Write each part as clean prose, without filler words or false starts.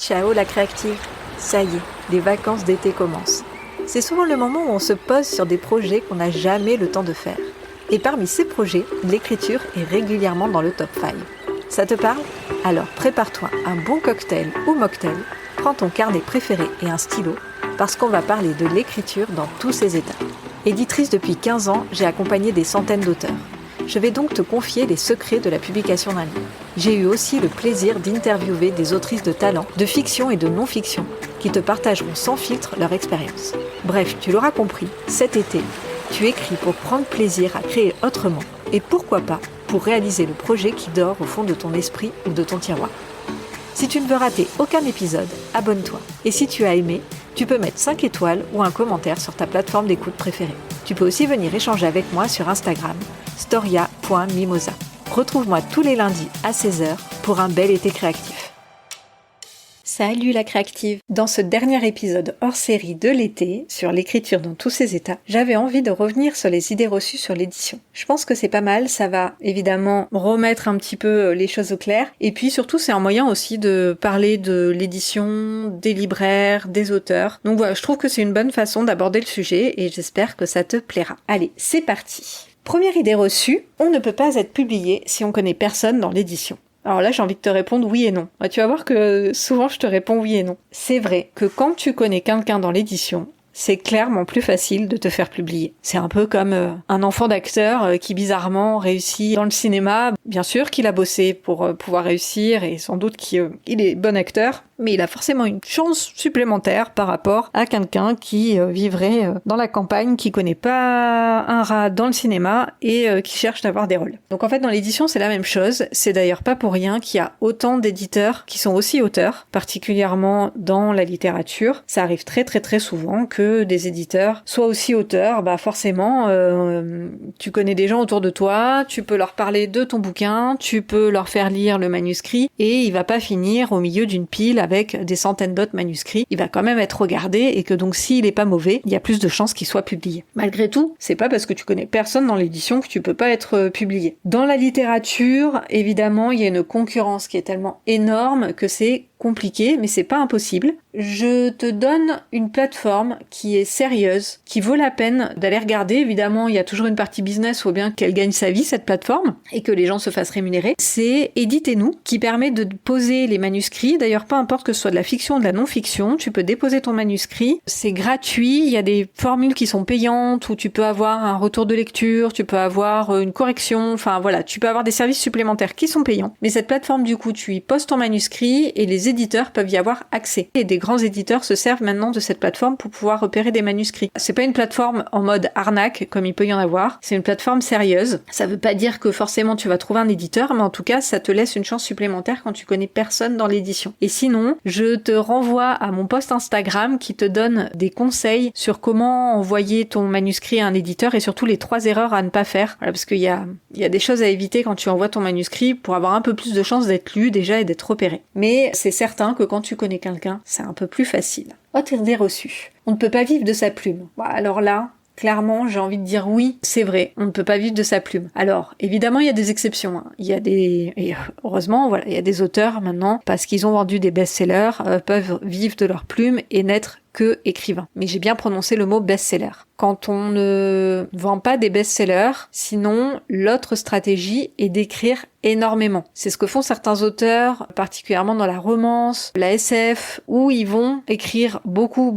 Ciao la créative. Ça y est, les vacances d'été commencent. C'est souvent le moment où on se pose sur des projets qu'on n'a jamais le temps de faire. Et parmi ces projets, l'écriture est régulièrement dans le top 5. Ça te parle ? Alors prépare-toi un bon cocktail ou mocktail, prends ton carnet préféré et un stylo, parce qu'on va parler de l'écriture dans tous ses états. Éditrice depuis 15 ans, j'ai accompagné des centaines d'auteurs. Je vais donc te confier les secrets de la publication d'un livre. J'ai eu aussi le plaisir d'interviewer des autrices de talent, de fiction et de non-fiction, qui te partageront sans filtre leur expérience. Bref, tu l'auras compris, cet été, tu écris pour prendre plaisir à créer autrement, et pourquoi pas pour réaliser le projet qui dort au fond de ton esprit ou de ton tiroir. Si tu ne veux rater aucun épisode, abonne-toi. Et si tu as aimé, tu peux mettre 5 étoiles ou un commentaire sur ta plateforme d'écoute préférée. Tu peux aussi venir échanger avec moi sur Instagram, storia.mimosa. Retrouve-moi tous les lundis à 16h pour un bel été créatif. Salut la créative! Dans ce dernier épisode hors série de l'été, sur l'écriture dans tous ses états, j'avais envie de revenir sur les idées reçues sur l'édition. Je pense que c'est pas mal, ça va évidemment remettre un petit peu les choses au clair, et puis surtout c'est un moyen aussi de parler de l'édition, des libraires, des auteurs. Donc voilà, je trouve que c'est une bonne façon d'aborder le sujet, et j'espère que ça te plaira. Allez, c'est parti! Première idée reçue, on ne peut pas être publié si on connaît personne dans l'édition. Alors là, j'ai envie de te répondre oui et non. Tu vas voir que souvent, je te réponds oui et non. C'est vrai que quand tu connais quelqu'un dans l'édition, c'est clairement plus facile de te faire publier. C'est un peu comme un enfant d'acteur qui bizarrement réussit dans le cinéma. Bien sûr qu'il a bossé pour pouvoir réussir et sans doute qu'il est bon acteur, mais il a forcément une chance supplémentaire par rapport à quelqu'un qui vivrait dans la campagne, qui connaît pas un rat dans le cinéma et qui cherche à avoir des rôles. Donc en fait dans l'édition c'est la même chose, c'est d'ailleurs pas pour rien qu'il y a autant d'éditeurs qui sont aussi auteurs, particulièrement dans la littérature. Ça arrive très très très souvent que des éditeurs soient aussi auteurs, forcément tu connais des gens autour de toi, tu peux leur parler de ton bouquin, tu peux leur faire lire le manuscrit et il va pas finir au milieu d'une pile avec des centaines d'autres manuscrits, il va quand même être regardé et que donc s'il est pas mauvais, il y a plus de chances qu'il soit publié. Malgré tout, c'est pas parce que tu connais personne dans l'édition que tu peux pas être publié. Dans la littérature, évidemment, il y a une concurrence qui est tellement énorme que c'est compliqué, mais c'est pas impossible. Je te donne une plateforme qui est sérieuse, qui vaut la peine d'aller regarder. Évidemment, il y a toujours une partie business, faut bien qu'elle gagne sa vie, cette plateforme, et que les gens se fassent rémunérer. C'est Éditez-nous, qui permet de poser les manuscrits. D'ailleurs, peu importe que ce soit de la fiction ou de la non-fiction, tu peux déposer ton manuscrit. C'est gratuit, il y a des formules qui sont payantes, où tu peux avoir un retour de lecture, tu peux avoir une correction, enfin voilà, tu peux avoir des services supplémentaires qui sont payants. Mais cette plateforme, du coup, tu y poses ton manuscrit, et les éditeurs peuvent y avoir accès. Et des grands éditeurs se servent maintenant de cette plateforme pour pouvoir repérer des manuscrits. C'est pas une plateforme en mode arnaque, comme il peut y en avoir. C'est une plateforme sérieuse. Ça veut pas dire que forcément tu vas trouver un éditeur, mais en tout cas, ça te laisse une chance supplémentaire quand tu connais personne dans l'édition. Et sinon, je te renvoie à mon post Instagram qui te donne des conseils sur comment envoyer ton manuscrit à un éditeur et surtout les 3 erreurs à ne pas faire. Voilà, parce qu'il y a des choses à éviter quand tu envoies ton manuscrit pour avoir un peu plus de chances d'être lu déjà et d'être repéré. Mais c'est certain que quand tu connais quelqu'un, c'est un peu plus facile. Autre idée reçue. On ne peut pas vivre de sa plume. Alors là, clairement, j'ai envie de dire oui, c'est vrai, on ne peut pas vivre de sa plume. Alors, évidemment, il y a des exceptions. Il y a et heureusement, voilà, il y a des auteurs maintenant, parce qu'ils ont vendu des best-sellers, peuvent vivre de leur plume et n'être que écrivain. Mais j'ai bien prononcé le mot best-seller. Quand on ne vend pas des best-sellers, sinon l'autre stratégie est d'écrire énormément. C'est ce que font certains auteurs, particulièrement dans la romance, la SF, où ils vont écrire beaucoup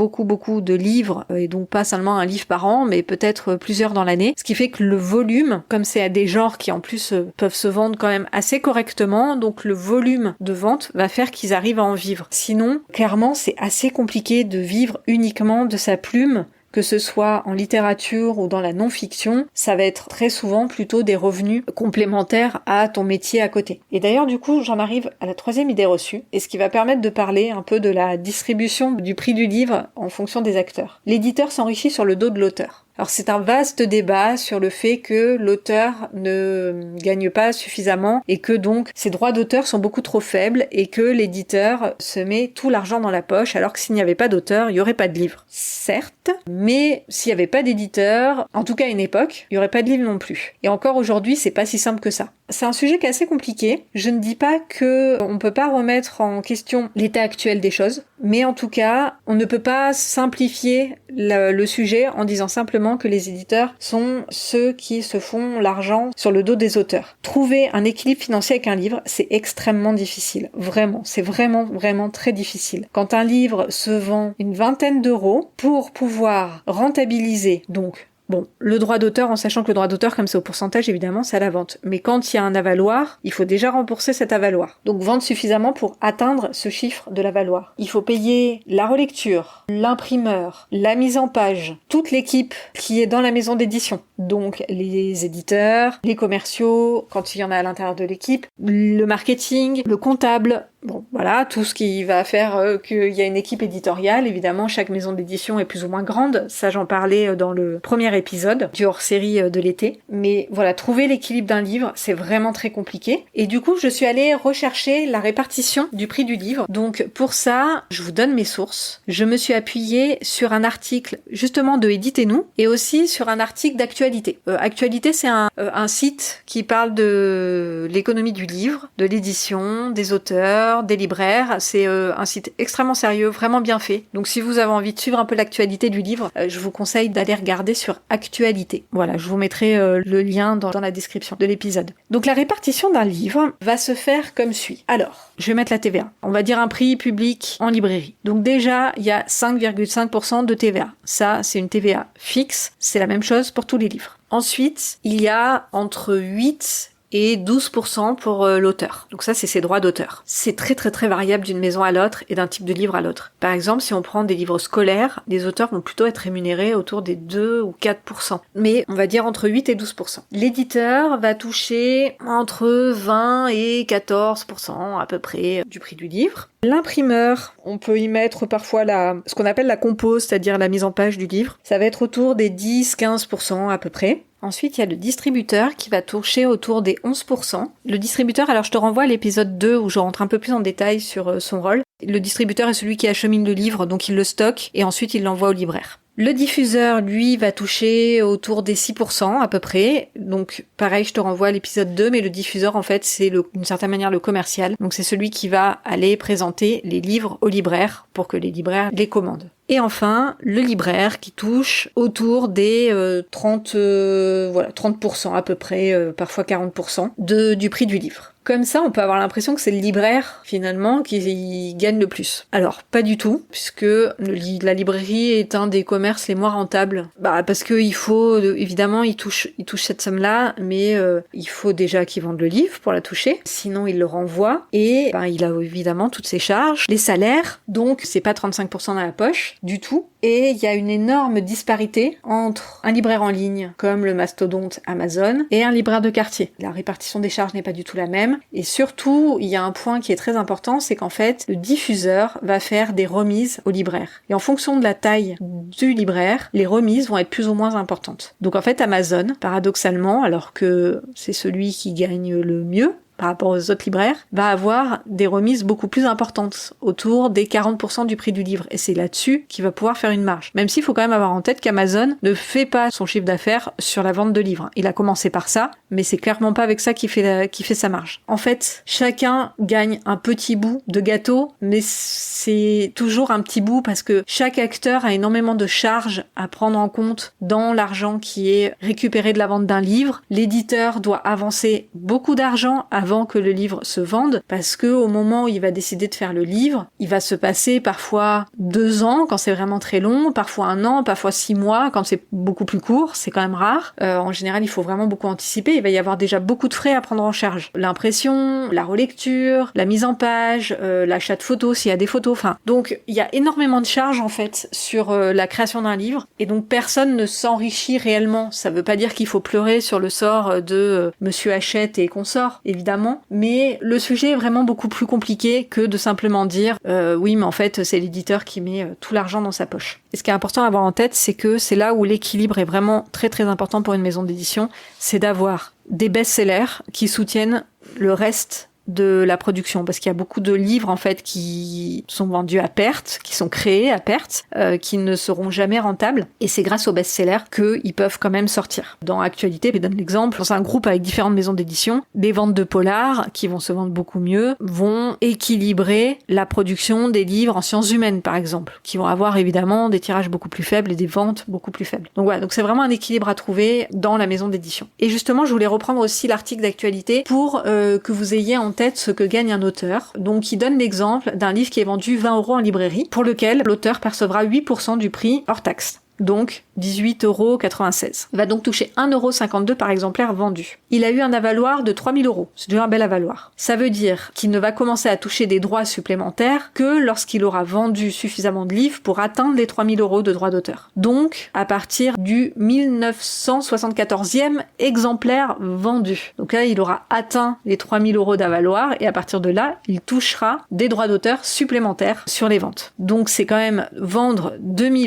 de livres, et donc pas seulement un livre par an, mais peut-être plusieurs dans l'année. Ce qui fait que le volume, comme c'est à des genres qui en plus peuvent se vendre quand même assez correctement, donc le volume de vente va faire qu'ils arrivent à en vivre. Sinon, clairement, c'est assez compliqué de vivre uniquement de sa plume, que ce soit en littérature ou dans la non-fiction, ça va être très souvent plutôt des revenus complémentaires à ton métier à côté. Et d'ailleurs, du coup, j'en arrive à la 3e idée reçue, et ce qui va permettre de parler un peu de la distribution du prix du livre en fonction des acteurs. L'éditeur s'enrichit sur le dos de l'auteur. Alors c'est un vaste débat sur le fait que l'auteur ne gagne pas suffisamment et que donc ses droits d'auteur sont beaucoup trop faibles et que l'éditeur se met tout l'argent dans la poche alors que s'il n'y avait pas d'auteur, il n'y aurait pas de livre. Certes, mais s'il n'y avait pas d'éditeur, en tout cas à une époque, il n'y aurait pas de livre non plus. Et encore aujourd'hui, c'est pas si simple que ça. c'est un sujet qui est assez compliqué. Je ne dis pas que on peut pas remettre en question l'état actuel des choses, mais en tout cas, on ne peut pas simplifier le sujet en disant simplement que les éditeurs sont ceux qui se font l'argent sur le dos des auteurs. Trouver un équilibre financier avec un livre, c'est extrêmement difficile. Vraiment, c'est vraiment très difficile. Quand un livre se vend une vingtaine d'euros, pour pouvoir rentabiliser, donc bon, le droit d'auteur, en sachant que le droit d'auteur, comme c'est au pourcentage, évidemment, c'est à la vente. Mais quand il y a un avaloir, il faut déjà rembourser cet avaloir. Donc vendre suffisamment pour atteindre ce chiffre de l'avaloir. Il faut payer la relecture, l'imprimeur, la mise en page, toute l'équipe qui est dans la maison d'édition. Donc les éditeurs, les commerciaux, quand il y en a à l'intérieur de l'équipe, le marketing, le comptable. Bon, voilà, tout ce qui va faire qu'il y a une équipe éditoriale. Évidemment, chaque maison d'édition est plus ou moins grande. Ça, j'en parlais dans le premier épisode du hors-série de l'été. Mais voilà, trouver l'équilibre d'un livre, c'est vraiment très compliqué. Et du coup, je suis allée rechercher la répartition du prix du livre. Donc, pour ça, je vous donne mes sources. Je me suis appuyée sur un article, justement, de Éditez-nous, et aussi sur un article d'Actualité. Actualité, c'est un site qui parle de l'économie du livre, de l'édition, des auteurs, des libraires. C'est un site extrêmement sérieux, vraiment bien fait. Donc si vous avez envie de suivre un peu l'actualité du livre, je vous conseille d'aller regarder sur Actualité. Voilà, je vous mettrai le lien dans la description de l'épisode. Donc la répartition d'un livre va se faire comme suit. Alors, je vais mettre la TVA. On va dire un prix public en librairie. Donc déjà, il y a 5,5% de TVA. Ça, c'est une TVA fixe. C'est la même chose pour tous les livres. Ensuite, il y a entre 8 et 12% pour l'auteur. Donc ça, c'est ses droits d'auteur. C'est très variable d'une maison à l'autre et d'un type de livre à l'autre. Par exemple, si on prend des livres scolaires, les auteurs vont plutôt être rémunérés autour des 2 ou 4%. Mais on va dire entre 8 et 12%. L'éditeur va toucher entre 20 et 14% à peu près du prix du livre. L'imprimeur, on peut y mettre parfois ce qu'on appelle la compose, c'est-à-dire la mise en page du livre. Ça va être autour des 10-15% à peu près. Ensuite, il y a le distributeur qui va toucher autour des 11%. Le distributeur, alors je te renvoie à l'épisode 2 où je rentre un peu plus en détail sur son rôle. Le distributeur est celui qui achemine le livre, donc il le stocke et ensuite il l'envoie au libraire. Le diffuseur, lui, va toucher autour des 6% à peu près. Donc pareil, je te renvoie à l'épisode 2, mais le diffuseur, en fait, c'est d'une certaine manière le commercial. Donc c'est celui qui va aller présenter les livres aux libraires pour que les libraires les commandent. Et enfin, le libraire qui touche autour des 30% à peu près, parfois 40% du prix du livre. Comme ça, on peut avoir l'impression que c'est le libraire, finalement, qui gagne le plus. Alors, pas du tout, puisque la librairie est un des commerces les moins rentables. Parce que il faut, évidemment, il touche cette somme-là, mais il faut déjà qu'il vende le livre pour la toucher, sinon il le renvoie, et il a évidemment toutes ses charges, les salaires, donc c'est pas 35% dans la poche, du tout. Et il y a une énorme disparité entre un libraire en ligne, comme le mastodonte Amazon, et un libraire de quartier. La répartition des charges n'est pas du tout la même. Et surtout, il y a un point qui est très important, c'est qu'en fait, le diffuseur va faire des remises aux libraires. Et en fonction de la taille du libraire, les remises vont être plus ou moins importantes. Donc en fait, Amazon, paradoxalement, alors que c'est celui qui gagne le mieux, par rapport aux autres libraires, va avoir des remises beaucoup plus importantes, autour des 40% du prix du livre. Et c'est là-dessus qu'il va pouvoir faire une marge. Même s'il faut quand même avoir en tête qu'Amazon ne fait pas son chiffre d'affaires sur la vente de livres. Il a commencé par ça, mais c'est clairement pas avec ça qu'il fait sa marge. En fait, chacun gagne un petit bout de gâteau, mais c'est toujours un petit bout parce que chaque acteur a énormément de charges à prendre en compte dans l'argent qui est récupéré de la vente d'un livre. L'éditeur doit avancer beaucoup d'argent avant que le livre se vende, parce que au moment où il va décider de faire le livre, il va se passer parfois 2 ans quand c'est vraiment très long, parfois 1 an, parfois 6 mois quand c'est beaucoup plus court, c'est quand même rare. En général, il faut vraiment beaucoup anticiper, il va y avoir déjà beaucoup de frais à prendre en charge. L'impression, la relecture, la mise en page, l'achat de photos s'il y a des photos, donc il y a énormément de charges en fait sur la création d'un livre, et donc personne ne s'enrichit réellement. Ça veut pas dire qu'il faut pleurer sur le sort de Monsieur Hachette et consorts, évidemment, mais le sujet est vraiment beaucoup plus compliqué que de simplement dire oui, mais en fait c'est l'éditeur qui met tout l'argent dans sa poche. Et ce qui est important à avoir en tête, c'est que c'est là où l'équilibre est vraiment très important pour une maison d'édition, c'est d'avoir des best-sellers qui soutiennent le reste de la production, parce qu'il y a beaucoup de livres en fait qui sont vendus à perte, qui sont créés à perte, qui ne seront jamais rentables, et c'est grâce aux best-sellers qu'ils peuvent quand même sortir. Dans Actualité, je donne l'exemple, c'est un groupe avec différentes maisons d'édition, des ventes de polars, qui vont se vendre beaucoup mieux, vont équilibrer la production des livres en sciences humaines par exemple, qui vont avoir évidemment des tirages beaucoup plus faibles et des ventes beaucoup plus faibles. Donc voilà, donc c'est vraiment un équilibre à trouver dans la maison d'édition. Et justement, je voulais reprendre aussi l'article d'Actualité pour que vous ayez en tête ce que gagne un auteur. Donc il donne l'exemple d'un livre qui est vendu 20 € en librairie, pour lequel l'auteur percevra 8% du prix hors taxe. Donc 18,96 €. Il va donc toucher 1,52 € par exemplaire vendu. Il a eu un avaloir de 3 000 €. C'est déjà un bel avaloir. Ça veut dire qu'il ne va commencer à toucher des droits supplémentaires que lorsqu'il aura vendu suffisamment de livres pour atteindre les 3 000 € de droits d'auteur. Donc, à partir du 1974e exemplaire vendu. Donc là, il aura atteint les 3 000 € d'avaloir et à partir de là, il touchera des droits d'auteur supplémentaires sur les ventes. Donc c'est quand même vendre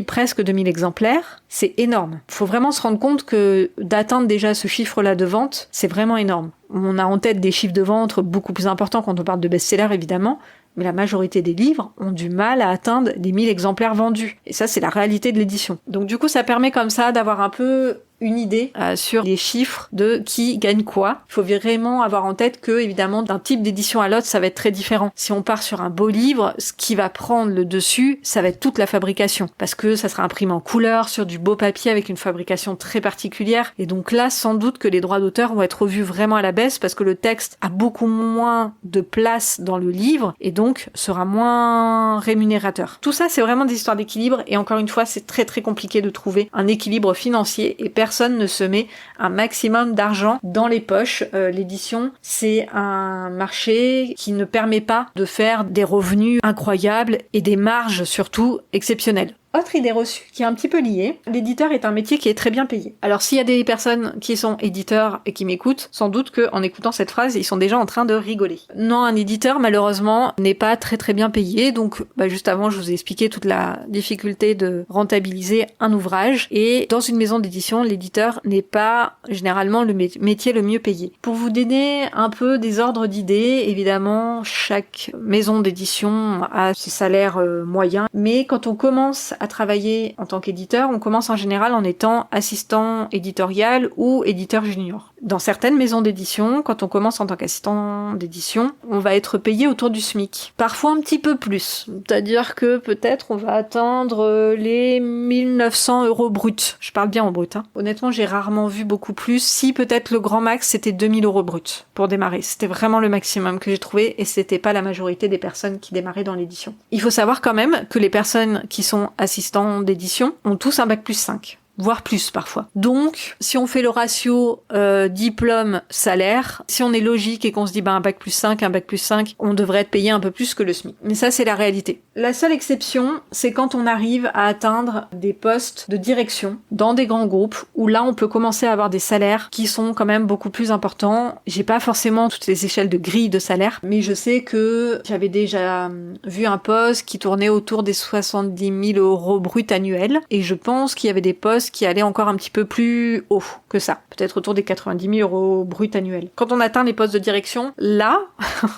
presque 2000 exemplaires, c'est énorme. Il faut vraiment se rendre compte que d'atteindre déjà ce chiffre-là de vente, c'est vraiment énorme. On a en tête des chiffres de vente beaucoup plus importants quand on parle de best-sellers évidemment, mais la majorité des livres ont du mal à atteindre les 1000 exemplaires vendus. Et ça, c'est la réalité de l'édition. Donc du coup, ça permet comme ça d'avoir un peu une idée sur les chiffres de qui gagne quoi. Il faut vraiment avoir en tête que, évidemment, d'un type d'édition à l'autre, ça va être très différent. Si on part sur un beau livre, ce qui va prendre le dessus, ça va être toute la fabrication. Parce que ça sera imprimé en couleur, sur du beau papier, avec une fabrication très particulière. Et donc là, sans doute que les droits d'auteur vont être revus vraiment à la baisse, parce que le texte a beaucoup moins de place dans le livre, et donc sera moins rémunérateur. Tout ça, c'est vraiment des histoires d'équilibre, et encore une fois, c'est très très compliqué de trouver un équilibre financier, et personne ne se met un maximum d'argent dans les poches. L'édition, c'est un marché qui ne permet pas de faire des revenus incroyables et des marges surtout exceptionnelles. Autre idée reçue qui est un petit peu liée, l'éditeur est un métier qui est très bien payé. Alors s'il y a des personnes qui sont éditeurs et qui m'écoutent, sans doute qu'en écoutant cette phrase, ils sont déjà en train de rigoler. Non, un éditeur malheureusement n'est pas très très bien payé, donc juste avant je vous ai expliqué toute la difficulté de rentabiliser un ouvrage, et dans une maison d'édition, l'éditeur n'est pas généralement le métier le mieux payé. Pour vous donner un peu des ordres d'idées, évidemment chaque maison d'édition a ses salaires moyens, mais quand on commence à travailler en tant qu'éditeur, on commence en général en étant assistant éditorial ou éditeur junior. Dans certaines maisons d'édition, quand on commence en tant qu'assistant d'édition, on va être payé autour du SMIC. Parfois un petit peu plus. C'est-à-dire que peut-être on va atteindre les 1900 € bruts. Je parle bien en brut. Honnêtement, j'ai rarement vu beaucoup plus. Si peut-être le grand max, c'était 2000 € bruts pour démarrer. C'était vraiment le maximum que j'ai trouvé et c'était pas la majorité des personnes qui démarraient dans l'édition. Il faut savoir quand même que les personnes qui sont assistants d'édition ont tous un bac+5. Voire plus parfois. Donc, si on fait le ratio diplôme-salaire, si on est logique et qu'on se dit un bac+5, on devrait être payé un peu plus que le SMIC. Mais ça, c'est la réalité. La seule exception, c'est quand on arrive à atteindre des postes de direction dans des grands groupes, où là, on peut commencer à avoir des salaires qui sont quand même beaucoup plus importants. J'ai pas forcément toutes les échelles de grille de salaire, mais je sais que j'avais déjà vu un poste qui tournait autour des 70 000 € bruts annuels, et je pense qu'il y avait des postes qui allait encore un petit peu plus haut que ça, peut-être autour des 90 000 € bruts annuels. Quand on atteint les postes de direction, là,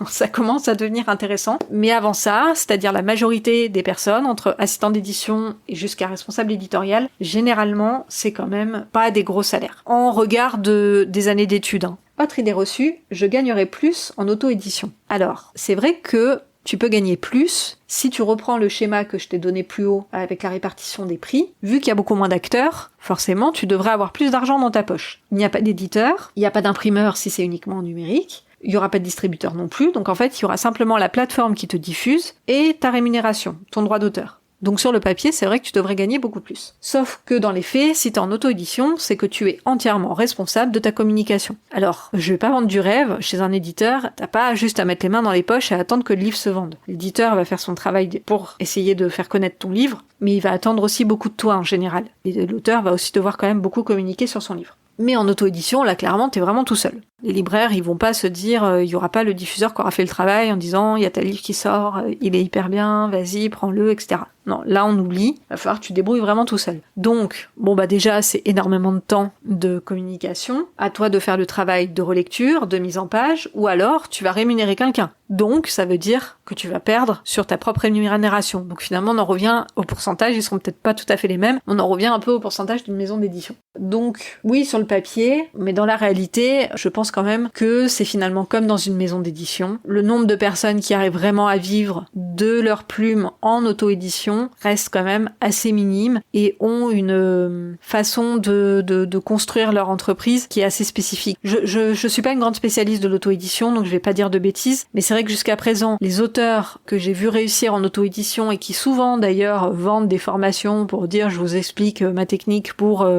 ça commence à devenir intéressant. Mais avant ça, c'est-à-dire la majorité des personnes, entre assistant d'édition et jusqu'à responsable éditorial, généralement, c'est quand même pas des gros salaires. En regard des années d'études. Autre idée reçue, je gagnerais plus en auto-édition. Alors, c'est vrai que tu peux gagner plus si tu reprends le schéma que je t'ai donné plus haut avec la répartition des prix. Vu qu'il y a beaucoup moins d'acteurs, forcément, tu devrais avoir plus d'argent dans ta poche. Il n'y a pas d'éditeur, il n'y a pas d'imprimeur si c'est uniquement en numérique, il n'y aura pas de distributeur non plus, donc en fait, il y aura simplement la plateforme qui te diffuse et ta rémunération, ton droit d'auteur. Donc sur le papier, c'est vrai que tu devrais gagner beaucoup plus. Sauf que dans les faits, si t'es en auto-édition, c'est que tu es entièrement responsable de ta communication. Alors, je vais pas vendre du rêve, chez un éditeur, t'as pas juste à mettre les mains dans les poches et à attendre que le livre se vende. L'éditeur va faire son travail pour essayer de faire connaître ton livre, mais il va attendre aussi beaucoup de toi en général. Et l'auteur va aussi devoir quand même beaucoup communiquer sur son livre. Mais en auto-édition, là, clairement, t'es vraiment tout seul. Les libraires, ils vont pas se dire, il y aura pas le diffuseur qui aura fait le travail en disant, il y a tel livre qui sort, il est hyper bien, vas-y, prends-le, etc. Non, là on oublie, va falloir que tu te débrouilles vraiment tout seul. Donc, déjà c'est énormément de temps de communication, à toi de faire le travail de relecture, de mise en page, ou alors tu vas rémunérer quelqu'un. Donc ça veut dire que tu vas perdre sur ta propre rémunération. Donc finalement on en revient au pourcentage, ils seront peut-être pas tout à fait les mêmes, on en revient un peu au pourcentage d'une maison d'édition. Donc oui sur le papier, mais dans la réalité, je pense quand même que c'est finalement comme dans une maison d'édition. Le nombre de personnes qui arrivent vraiment à vivre de leur plume en auto-édition restent quand même assez minimes et ont une façon de construire leur entreprise qui est assez spécifique. Je suis pas une grande spécialiste de l'auto-édition, donc je vais pas dire de bêtises, mais c'est vrai que jusqu'à présent, les auteurs que j'ai vu réussir en auto-édition et qui souvent d'ailleurs vendent des formations pour dire je vous explique ma technique pour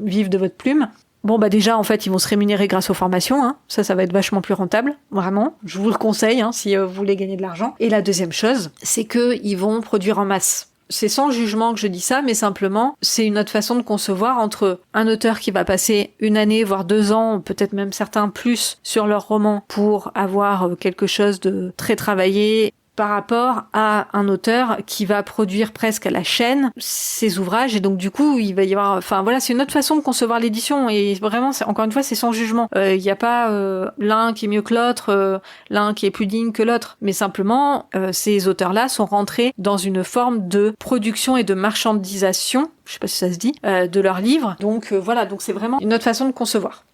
vivre de votre plume, déjà, en fait, ils vont se rémunérer grâce aux formations, hein. Ça va être vachement plus rentable, vraiment. Je vous le conseille, hein, si vous voulez gagner de l'argent. Et la deuxième chose, c'est qu'ils vont produire en masse. C'est sans jugement que je dis ça, mais simplement, c'est une autre façon de concevoir entre un auteur qui va passer 1 année, voire 2 ans, peut-être même certains plus, sur leur roman pour avoir quelque chose de très travaillé, par rapport à un auteur qui va produire presque à la chaîne ses ouvrages, et donc du coup il va y avoir, c'est une autre façon de concevoir l'édition, et vraiment encore une fois c'est sans jugement. Il n'y a pas l'un qui est mieux que l'autre, l'un qui est plus digne que l'autre, mais simplement ces auteurs-là sont rentrés dans une forme de production et de marchandisation, je sais pas si ça se dit, de leurs livres. Donc donc c'est vraiment une autre façon de concevoir.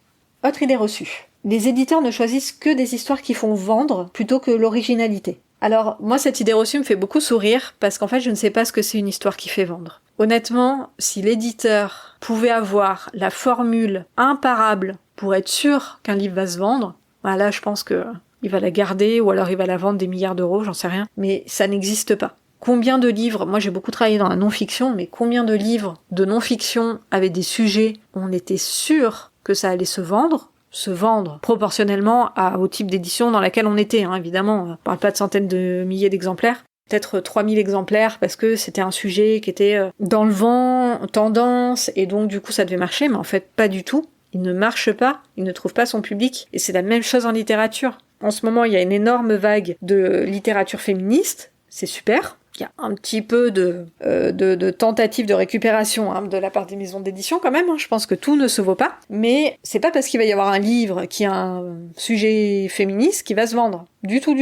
Autre idée reçue. Les éditeurs ne choisissent que des histoires qui font vendre plutôt que l'originalité. Alors, moi, cette idée reçue me fait beaucoup sourire, parce qu'en fait, je ne sais pas ce que c'est une histoire qui fait vendre. Honnêtement, si l'éditeur pouvait avoir la formule imparable pour être sûr qu'un livre va se vendre, là, je pense que il va la garder, ou alors il va la vendre des milliards d'euros, j'en sais rien, mais ça n'existe pas. Combien de livres, moi j'ai beaucoup travaillé dans la non-fiction, mais combien de livres de non-fiction avaient des sujets où on était sûr que ça allait se vendre proportionnellement au type d'édition dans laquelle on était, hein, évidemment. On parle pas de centaines de milliers d'exemplaires, peut-être 3000 exemplaires parce que c'était un sujet qui était dans le vent, tendance, et donc du coup ça devait marcher, mais en fait pas du tout. Il ne marche pas, il ne trouve pas son public, et c'est la même chose en littérature. En ce moment, il y a une énorme vague de littérature féministe, c'est super. Il y a un petit peu de tentatives de récupération de la part des maisons d'édition quand même, hein. Je pense que tout ne se vaut pas, mais c'est pas parce qu'il va y avoir un livre qui a un sujet féministe qui va se vendre. Du tout.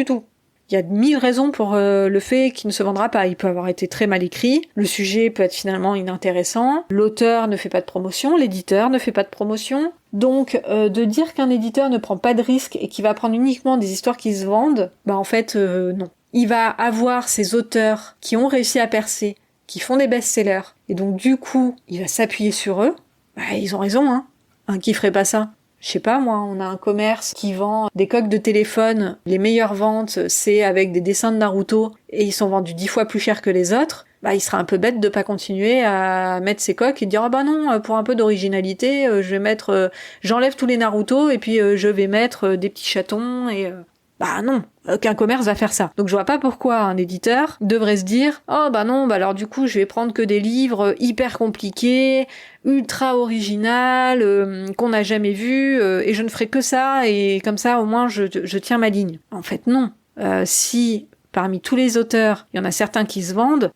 Il y a 1000 raisons pour le fait qu'il ne se vendra pas. Il peut avoir été très mal écrit, le sujet peut être finalement inintéressant, l'auteur ne fait pas de promotion, l'éditeur ne fait pas de promotion. Donc, de dire qu'un éditeur ne prend pas de risque et qu'il va prendre uniquement des histoires qui se vendent, en fait, non. Il va avoir ces auteurs qui ont réussi à percer, qui font des best-sellers, et donc du coup, il va s'appuyer sur eux. Ils ont raison, hein. Qui ferait pas ça? Je sais pas, moi, on a un commerce qui vend des coques de téléphone. Les meilleures ventes, c'est avec des dessins de Naruto, et ils sont vendus 10 fois plus cher que les autres. Il serait un peu bête de pas continuer à mettre ces coques et de dire non, pour un peu d'originalité, je vais mettre, j'enlève tous les Naruto, et puis je vais mettre des petits chatons, et non, aucun commerce va faire ça. Donc je vois pas pourquoi un éditeur devrait se dire alors du coup je vais prendre que des livres hyper compliqués, ultra original, qu'on n'a jamais vu, et je ne ferai que ça, et comme ça au moins je tiens ma ligne. En fait non. Si parmi tous les auteurs, il y en a certains qui se vendent,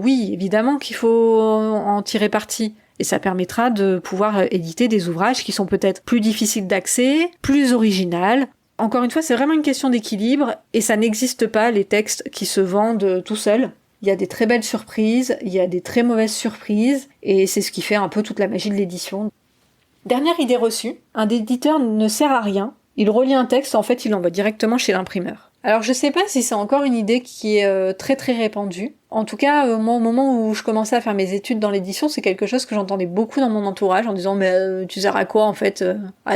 oui, évidemment qu'il faut en tirer parti. Et ça permettra de pouvoir éditer des ouvrages qui sont peut-être plus difficiles d'accès, plus originales. Encore une fois, c'est vraiment une question d'équilibre, et ça n'existe pas, les textes qui se vendent tout seuls. Il y a des très belles surprises, il y a des très mauvaises surprises, et c'est ce qui fait un peu toute la magie de l'édition. Dernière idée reçue, un éditeur ne sert à rien, il relit un texte, en fait il l'envoie directement chez l'imprimeur. Alors je sais pas si c'est encore une idée qui est très très répandue. En tout cas, moi au moment où je commençais à faire mes études dans l'édition, c'est quelque chose que j'entendais beaucoup dans mon entourage en disant tu sers à quoi en fait?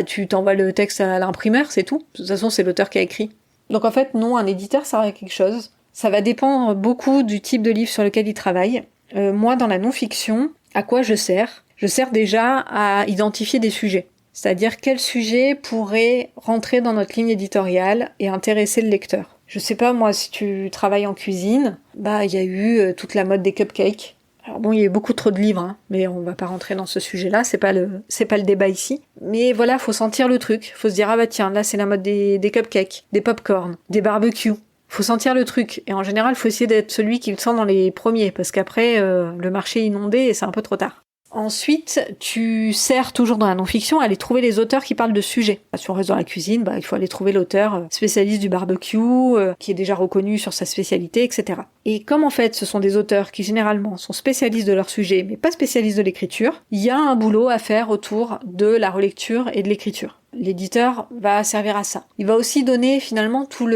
Tu t'envoies le texte à l'imprimeur, c'est tout. De toute façon, c'est l'auteur qui a écrit. Donc en fait, non, un éditeur sert à quelque chose. Ça va dépendre beaucoup du type de livre sur lequel il travaille. Moi, dans la non-fiction, à quoi je sers? Je sers déjà à identifier des sujets. C'est-à-dire quel sujet pourrait rentrer dans notre ligne éditoriale et intéresser le lecteur. Je sais pas, moi, si tu travailles en cuisine, il y a eu toute la mode des cupcakes. Alors bon, il y a beaucoup trop de livres, hein, mais on va pas rentrer dans ce sujet-là, c'est pas le débat ici. Mais voilà, faut sentir le truc, faut se dire, ah bah tiens, là c'est la mode des cupcakes, des pop-corn, des barbecues. Faut sentir le truc, et en général, faut essayer d'être celui qui le sent dans les premiers, parce qu'après, le marché est inondé et c'est un peu trop tard. Ensuite, tu sers toujours dans la non-fiction à aller trouver les auteurs qui parlent de sujets. Si on reste dans la cuisine, il faut aller trouver l'auteur spécialiste du barbecue, qui est déjà reconnu sur sa spécialité, etc. Et comme en fait ce sont des auteurs qui généralement sont spécialistes de leur sujet, mais pas spécialistes de l'écriture, il y a un boulot à faire autour de la relecture et de l'écriture. L'éditeur va servir à ça. Il va aussi donner finalement tout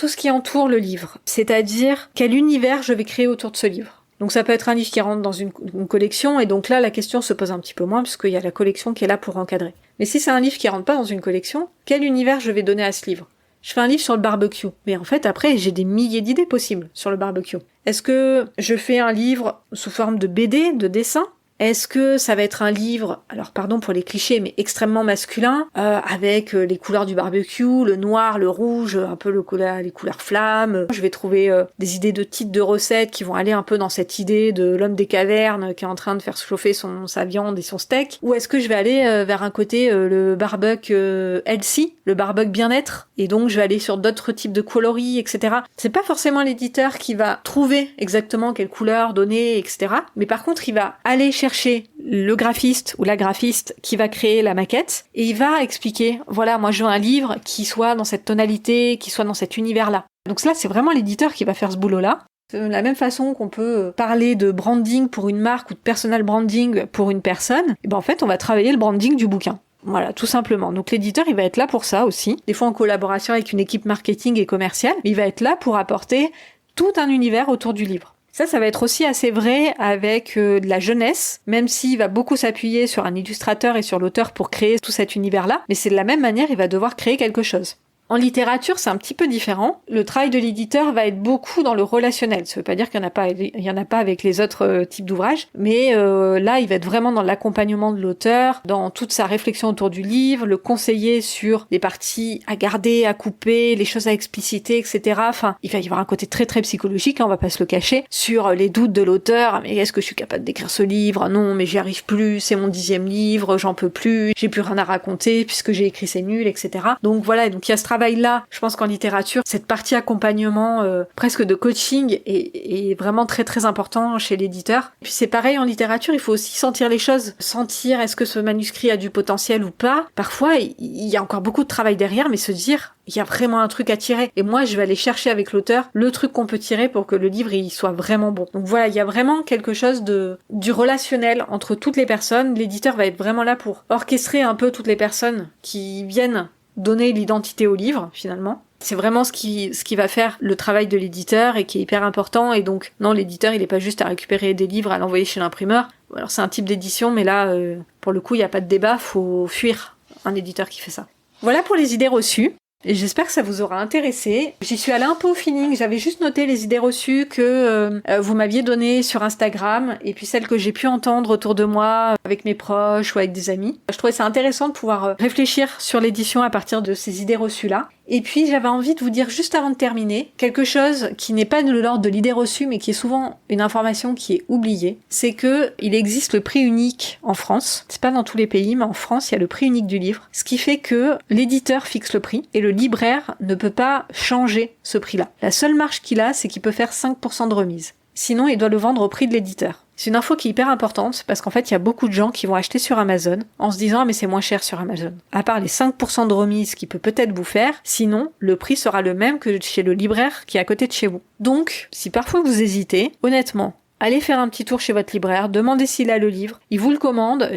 ce qui entoure le livre, c'est-à-dire quel univers je vais créer autour de ce livre. Donc ça peut être un livre qui rentre dans une collection, et donc là la question se pose un petit peu moins, parce qu'il y a la collection qui est là pour encadrer. Mais si c'est un livre qui rentre pas dans une collection, quel univers je vais donner à ce livre ? Je fais un livre sur le barbecue, mais en fait après j'ai des milliers d'idées possibles sur le barbecue. Est-ce que je fais un livre sous forme de BD, de dessin ? Est-ce que ça va être un livre, alors pardon pour les clichés, mais extrêmement masculin, avec les couleurs du barbecue, le noir, le rouge, un peu les couleurs flammes. Je vais trouver des idées de titres de recettes qui vont aller un peu dans cette idée de l'homme des cavernes qui est en train de faire chauffer sa viande et son steak. Ou est-ce que je vais aller vers un côté le barbecue healthy, le barbecue bien-être, et donc je vais aller sur d'autres types de coloris, etc. C'est pas forcément l'éditeur qui va trouver exactement quelle couleur donner, etc. Mais par contre, il va aller chercher le graphiste ou la graphiste qui va créer la maquette, et il va expliquer, voilà, moi je veux un livre qui soit dans cette tonalité, qui soit dans cet univers-là. Donc là, c'est vraiment l'éditeur qui va faire ce boulot-là. De la même façon qu'on peut parler de branding pour une marque ou de personal branding pour une personne, et ben en fait, on va travailler le branding du bouquin. Voilà, tout simplement. Donc l'éditeur, il va être là pour ça aussi, des fois en collaboration avec une équipe marketing et commerciale, mais il va être là pour apporter tout un univers autour du livre. Ça va être aussi assez vrai avec de la jeunesse, même s'il va beaucoup s'appuyer sur un illustrateur et sur l'auteur pour créer tout cet univers-là, mais c'est de la même manière, il va devoir créer quelque chose. En littérature, c'est un petit peu différent. Le travail de l'éditeur va être beaucoup dans le relationnel. Ça veut pas dire qu'il y en a pas avec les autres types d'ouvrages, mais là, il va être vraiment dans l'accompagnement de l'auteur, dans toute sa réflexion autour du livre, le conseiller sur les parties à garder, à couper, les choses à expliciter, etc. Enfin, il va y avoir un côté très très psychologique, hein, on va pas se le cacher, sur les doutes de l'auteur. Mais est-ce que je suis capable d'écrire ce livre ? Non, mais j'y arrive plus, c'est mon 10e livre, j'en peux plus, j'ai plus rien à raconter puisque j'ai écrit, c'est nul, etc. Donc voilà, donc il y a ce travail-là, je pense qu'en littérature, cette partie accompagnement, presque de coaching, est vraiment très très important chez l'éditeur. Puis c'est pareil en littérature, il faut aussi sentir les choses, sentir est-ce que ce manuscrit a du potentiel ou pas. Parfois, il y a encore beaucoup de travail derrière, mais se dire, il y a vraiment un truc à tirer. Et moi, je vais aller chercher avec l'auteur le truc qu'on peut tirer pour que le livre il soit vraiment bon. Donc voilà, il y a vraiment quelque chose du relationnel entre toutes les personnes. L'éditeur va être vraiment là pour orchestrer un peu toutes les personnes qui viennent donner l'identité au livre, finalement. C'est vraiment ce qui va faire le travail de l'éditeur et qui est hyper important. Et donc, non, l'éditeur, il est pas juste à récupérer des livres, à l'envoyer chez l'imprimeur. Alors, c'est un type d'édition, mais là, pour le coup, il n'y a pas de débat, faut fuir un éditeur qui fait ça. Voilà pour les idées reçues. Et j'espère que ça vous aura intéressé. J'y suis allée un peu au feeling, j'avais juste noté les idées reçues que vous m'aviez données sur Instagram, et puis celles que j'ai pu entendre autour de moi, avec mes proches ou avec des amis. Je trouvais ça intéressant de pouvoir réfléchir sur l'édition à partir de ces idées reçues-là. Et puis j'avais envie de vous dire juste avant de terminer, quelque chose qui n'est pas de l'ordre de l'idée reçue, mais qui est souvent une information qui est oubliée, c'est que il existe le prix unique en France. C'est pas dans tous les pays, mais en France, il y a le prix unique du livre. Ce qui fait que l'éditeur fixe le prix, et le libraire ne peut pas changer ce prix-là. La seule marge qu'il a, c'est qu'il peut faire 5% de remise. Sinon, il doit le vendre au prix de l'éditeur. C'est une info qui est hyper importante parce qu'en fait, il y a beaucoup de gens qui vont acheter sur Amazon en se disant « Ah mais c'est moins cher sur Amazon ». À part les 5% de remise qu'il peut peut-être vous faire, sinon, le prix sera le même que chez le libraire qui est à côté de chez vous. Donc, si parfois vous hésitez, honnêtement, allez faire un petit tour chez votre libraire, demandez s'il a le livre, il vous le commande,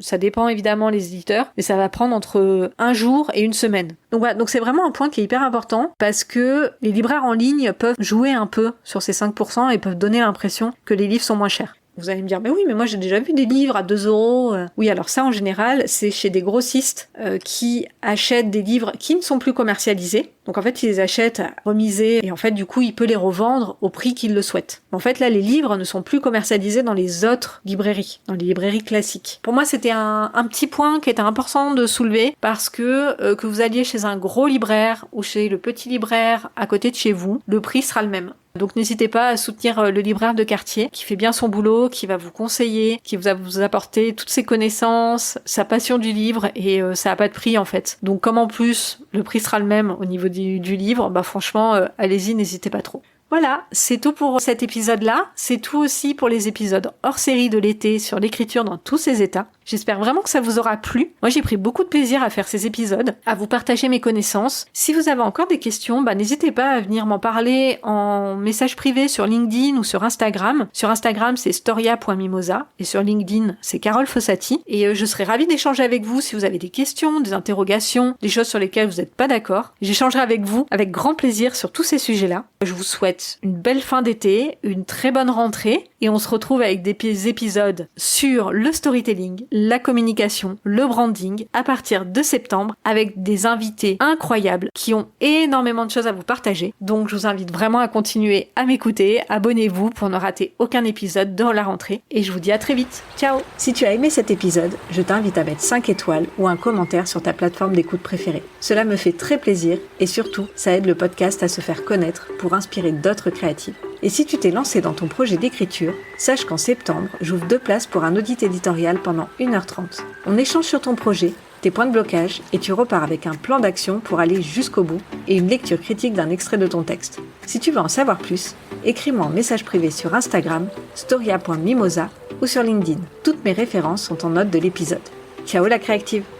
ça dépend évidemment les éditeurs, mais ça va prendre entre 1 jour et 1 semaine. Donc voilà, donc c'est vraiment un point qui est hyper important parce que les libraires en ligne peuvent jouer un peu sur ces 5% et peuvent donner l'impression que les livres sont moins chers. Vous allez me dire, mais oui, mais moi j'ai déjà vu des livres à 2 €. Oui, alors ça en général, c'est chez des grossistes qui achètent des livres qui ne sont plus commercialisés. Donc en fait, ils les achètent remisés et en fait, du coup, il peut les revendre au prix qu'il le souhaite. En fait, là, les livres ne sont plus commercialisés dans les autres librairies, dans les librairies classiques. Pour moi, c'était un petit point qui était important de soulever parce que vous alliez chez un gros libraire ou chez le petit libraire à côté de chez vous, le prix sera le même. Donc n'hésitez pas à soutenir le libraire de quartier qui fait bien son boulot, qui va vous conseiller, qui va vous apporter toutes ses connaissances, sa passion du livre et ça n'a pas de prix en fait. Donc comme en plus le prix sera le même au niveau du livre, franchement allez-y, n'hésitez pas trop. Voilà, c'est tout pour cet épisode-là. C'est tout aussi pour les épisodes hors série de l'été sur l'écriture dans tous ses états. J'espère vraiment que ça vous aura plu. Moi, j'ai pris beaucoup de plaisir à faire ces épisodes, à vous partager mes connaissances. Si vous avez encore des questions, n'hésitez pas à venir m'en parler en message privé sur LinkedIn ou sur Instagram. Sur Instagram, c'est storia.mimosa et sur LinkedIn, c'est Carole Fossati. Et je serai ravie d'échanger avec vous si vous avez des questions, des interrogations, des choses sur lesquelles vous n'êtes pas d'accord. J'échangerai avec vous avec grand plaisir sur tous ces sujets-là. Je vous souhaite une belle fin d'été, une très bonne rentrée et on se retrouve avec des épisodes sur le storytelling, la communication, le branding à partir de septembre avec des invités incroyables qui ont énormément de choses à vous partager. Donc je vous invite vraiment à continuer à m'écouter, abonnez-vous pour ne rater aucun épisode dans la rentrée et je vous dis à très vite. Ciao! Si tu as aimé cet épisode, je t'invite à mettre 5 étoiles ou un commentaire sur ta plateforme d'écoute préférée. Cela me fait très plaisir et surtout, ça aide le podcast à se faire connaître pour inspirer d'autres créatifs. Et si tu t'es lancé dans ton projet d'écriture, sache qu'en septembre, j'ouvre 2 places pour un audit éditorial pendant 1h30. On échange sur ton projet, tes points de blocage et tu repars avec un plan d'action pour aller jusqu'au bout et une lecture critique d'un extrait de ton texte. Si tu veux en savoir plus, écris-moi en message privé sur Instagram, storia.mimosa ou sur LinkedIn. Toutes mes références sont en note de l'épisode. Ciao la créative!